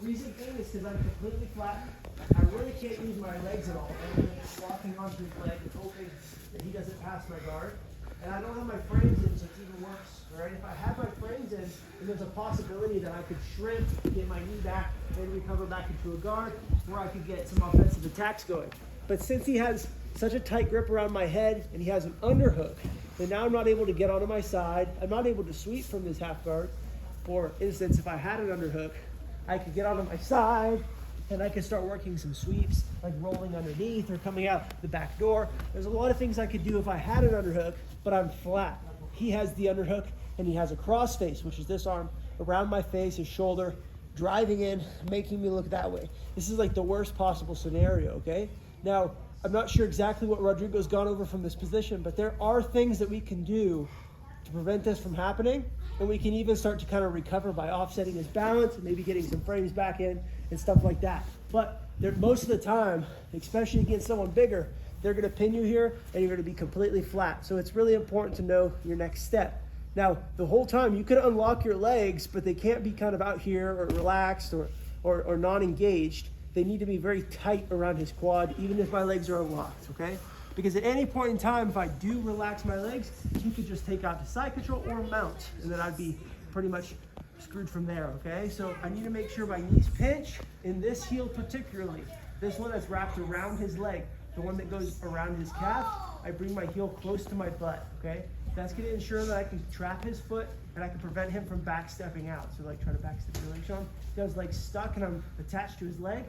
reason being is because I'm completely flat. I really can't use my legs at all. I'm just walking onto his leg and hoping that he doesn't pass my guard. And I don't have my frames in, so it's even worse. All right? If I had my frames in, then there's a possibility that I could shrimp, get my knee back, and recover back into a guard, where I could get some offensive attacks going. But since he has such a tight grip around my head and he has an underhook, then now I'm not able to get onto my side. I'm not able to sweep from this half guard. For instance, if I had an underhook, I could get onto my side and I could start working some sweeps, like rolling underneath or coming out the back door. There's a lot of things I could do if I had an underhook, but I'm flat. He has the underhook and he has a cross face, which is this arm around my face, his shoulder, driving in, making me look that way. This is like the worst possible scenario, okay? Now, I'm not sure exactly what Rodrigo's gone over from this position, but there are things that we can do to prevent this from happening, and we can even start to kind of recover by offsetting his balance and maybe getting some frames back in and stuff like that. But most of the time, especially against someone bigger, they're going to pin you here and you're going to be completely flat. So it's really important to know your next step. Now, the whole time you could unlock your legs, but they can't be kind of out here or relaxed or non-engaged. They need to be very tight around his quad, even if my legs are unlocked, okay? Because at any point in time, if I do relax my legs, he could just take out the side control or mount, and then I'd be pretty much screwed from there, okay? So I need to make sure my knees pinch, in this heel particularly, this one that's wrapped around his leg, the one that goes around his calf, I bring my heel close to my butt, okay? That's gonna ensure that I can trap his foot and I can prevent him from backstepping out. So like try to backstep your leg, Sean. If I was like stuck and I'm attached to his leg,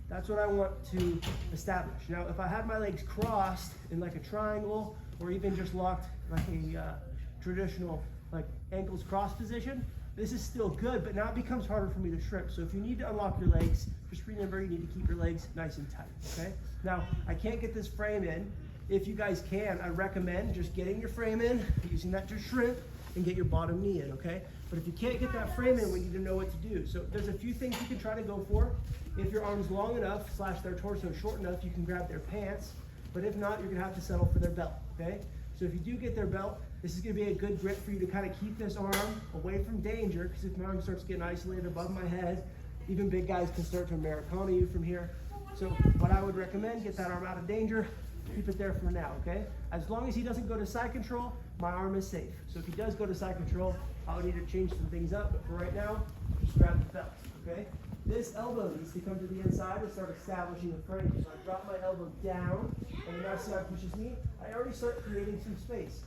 that's what I want to establish. Now, if I had my legs crossed in like a triangle or even just locked like a traditional like ankles cross position, this is still good, but now it becomes harder for me to shrimp. So if you need to unlock your legs, just remember you need to keep your legs nice and tight, okay? Now, I can't get this frame in. If you guys can, I recommend just getting your frame in, using that to shrimp, and get your bottom knee in, okay? But if you can't get that frame in, we need to know what to do. So there's a few things you can try to go for. If your arm's long enough, / their torso short enough, you can grab their pants. But if not, you're gonna have to settle for their belt, okay? So if you do get their belt, this is gonna be a good grip for you to kind of keep this arm away from danger, because if my arm starts getting isolated above my head, even big guys can start to Americana you from here. So what I would recommend, get that arm out of danger, keep it there for now, okay? As long as he doesn't go to side control, my arm is safe. So if he does go to side control, I'll need to change some things up, but for right now, just grab the belt, okay? This elbow needs to come to the inside and start establishing the frame. So I drop my elbow down, and the outside pushes me. I already start creating some space.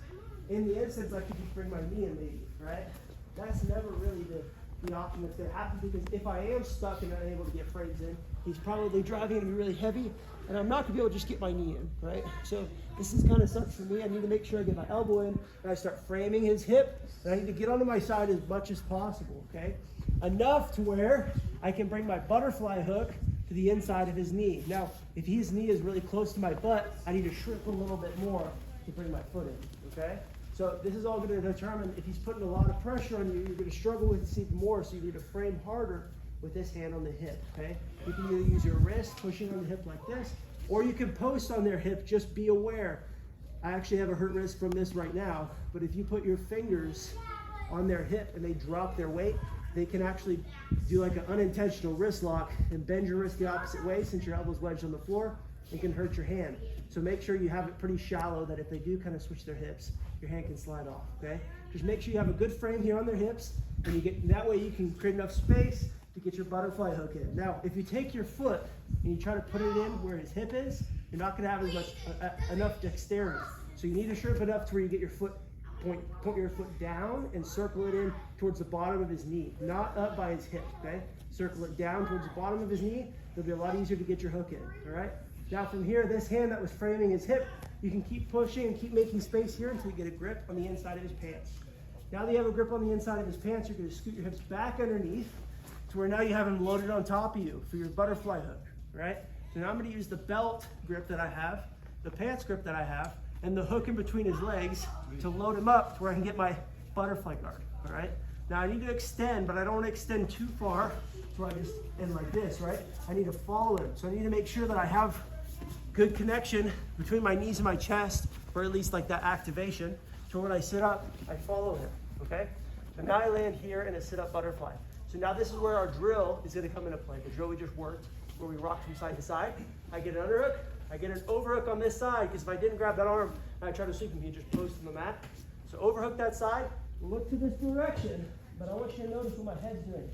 In the instance, I could just bring my knee in maybe, right? That's never really the option that's gonna happen, because if I am stuck and unable to get frames in, he's probably driving to be really heavy, and I'm not gonna be able to just get my knee in, right? So this is kind of sucks for me. I need to make sure I get my elbow in, and I start framing his hip, and I need to get onto my side as much as possible, okay? Enough to where I can bring my butterfly hook to the inside of his knee. Now, if his knee is really close to my butt, I need to shrimp a little bit more to bring my foot in, okay? So this is all going to determine if he's putting a lot of pressure on you, you're going to struggle with this even more, so you need to frame harder with this hand on the hip, okay? You can either use your wrist pushing on the hip like this, or you can post on their hip. Just be aware. I actually have a hurt wrist from this right now, but if you put your fingers on their hip and they drop their weight, they can actually do like an unintentional wrist lock and bend your wrist the opposite way since your elbow's wedged on the floor. It can hurt your hand. So make sure you have it pretty shallow, that if they do kind of switch their hips, your hand can slide off, okay? Just make sure you have a good frame here on their hips, and you get that way you can create enough space to get your butterfly hook in. Now, if you take your foot and you try to put it in where his hip is, you're not gonna have as much enough dexterity. So you need to shrimp enough to where you get your foot, point your foot down and circle it in towards the bottom of his knee, not up by his hip, okay? Circle it down towards the bottom of his knee. It'll be a lot easier to get your hook in, all right? Now from here, this hand that was framing his hip, you can keep pushing and keep making space here until you get a grip on the inside of his pants. Now that you have a grip on the inside of his pants, you're gonna scoot your hips back underneath to where now you have him loaded on top of you for your butterfly hook, right? So now I'm gonna use the belt grip that I have, the pants grip that I have, and the hook in between his legs to load him up to where I can get my butterfly guard, all right? Now I need to extend, but I don't want to extend too far so I just end like this, right? I need to follow him. So I need to make sure that I have good connection between my knees and my chest, or at least like that activation. So when I sit up, I follow him, okay? So now I land here in a sit-up butterfly. So now this is where our drill is going to come into play. The drill we just worked, where we rock from side to side. I get an underhook, I get an overhook on this side, because if I didn't grab that arm and I try to sweep him, he'd just post on the mat. So overhook that side, look to this direction, but I want you to notice what my head's doing.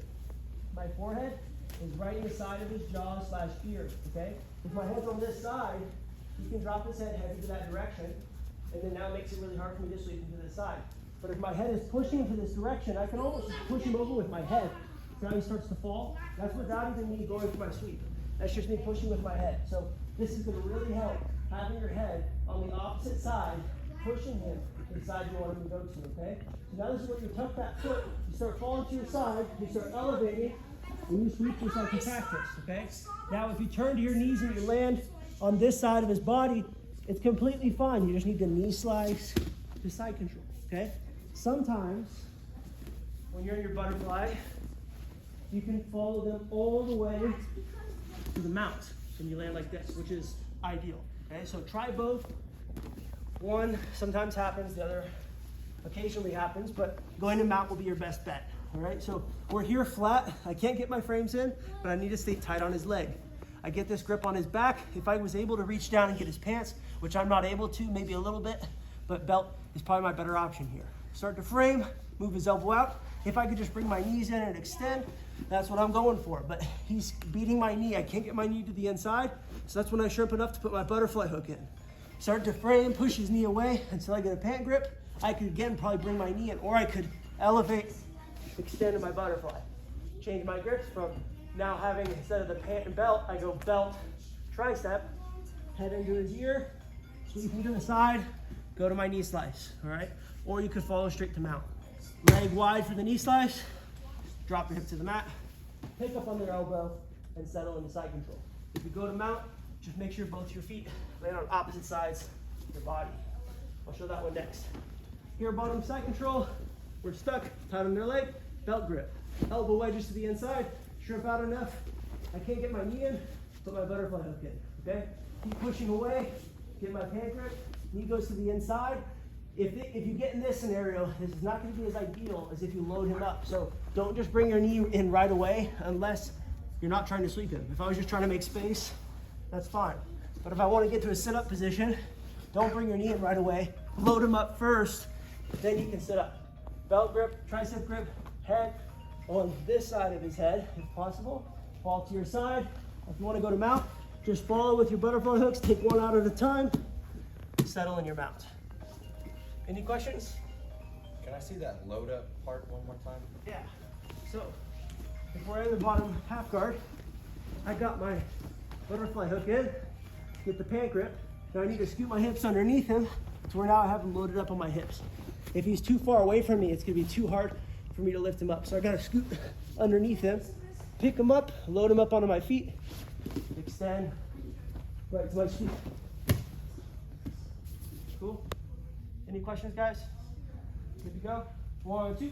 My forehead is right in the side of his jaw / ear, okay? If my head's on this side, he can drop his head heavy to that direction, and then now it makes it really hard for me to sweep him to this side. But if my head is pushing into this direction, I can almost just push him over with my head. So now he starts to fall. That's without even me going for my sweep. That's just me pushing with my head. So this is going to really help having your head on the opposite side, pushing him to the side you want him to go to, okay? So now this is where you tuck that foot, you start falling to your side, you start elevating, and you sweep just like you practiced, okay? Now if you turn to your knees and you land on this side of his body, it's completely fine. You just need to knee slice to side control, okay? Sometimes, when you're in your butterfly, you can follow them all the way to the mount, and you land like this, which is ideal, okay? So try both. One sometimes happens, the other occasionally happens, but going to mount will be your best bet, all right? So we're here flat. I can't get my frames in, but I need to stay tight on his leg. I get this grip on his back. If I was able to reach down and get his pants, which I'm not able to, maybe a little bit, but belt is probably my better option here. Start to frame, move his elbow out. If I could just bring my knees in and extend, that's what I'm going for. But he's beating my knee. I can't get my knee to the inside, so that's when I shrimp enough to put my butterfly hook in. Start to frame, push his knee away until I get a pant grip. I could again probably bring my knee in, or I could elevate, extend in my butterfly. Change my grips from now having, instead of the pant and belt, I go belt, tricep, head into his ear, sweep him to the side, go to my knee slice, all right? Or you could follow straight to mount. Leg wide for the knee slice, drop your hip to the mat, pick up on their elbow, and settle into side control. If you go to mount, just make sure both your feet land on opposite sides of your body. I'll show that one next. Here, bottom side control, we're stuck, tight on their leg, belt grip. Elbow wedges to the inside, shrimp out enough. I can't get my knee in, put my butterfly hook in, okay? Keep pushing away, get my pant grip, knee goes to the inside. If you get in this scenario, this is not going to be as ideal as if you load him up. So don't just bring your knee in right away unless you're not trying to sweep him. If I was just trying to make space, that's fine. But if I want to get to a sit-up position, don't bring your knee in right away. Load him up first, then you can sit up. Belt grip, tricep grip, head on this side of his head, if possible. Fall to your side. If you want to go to mount, just follow with your butterfly hooks. Take one out at a time. Settle in your mount. Any questions? Can I see that load up part one more time? Yeah. So, if we're in the bottom half guard, I got my butterfly hook in, get the pant grip. Now I need to scoot my hips underneath him to where now I have him loaded up on my hips. If he's too far away from me, it's gonna be too hard for me to lift him up. So I gotta scoot underneath him, pick him up, load him up onto my feet, extend right to my feet. Cool? Any questions, guys? Good to go? 1, 2.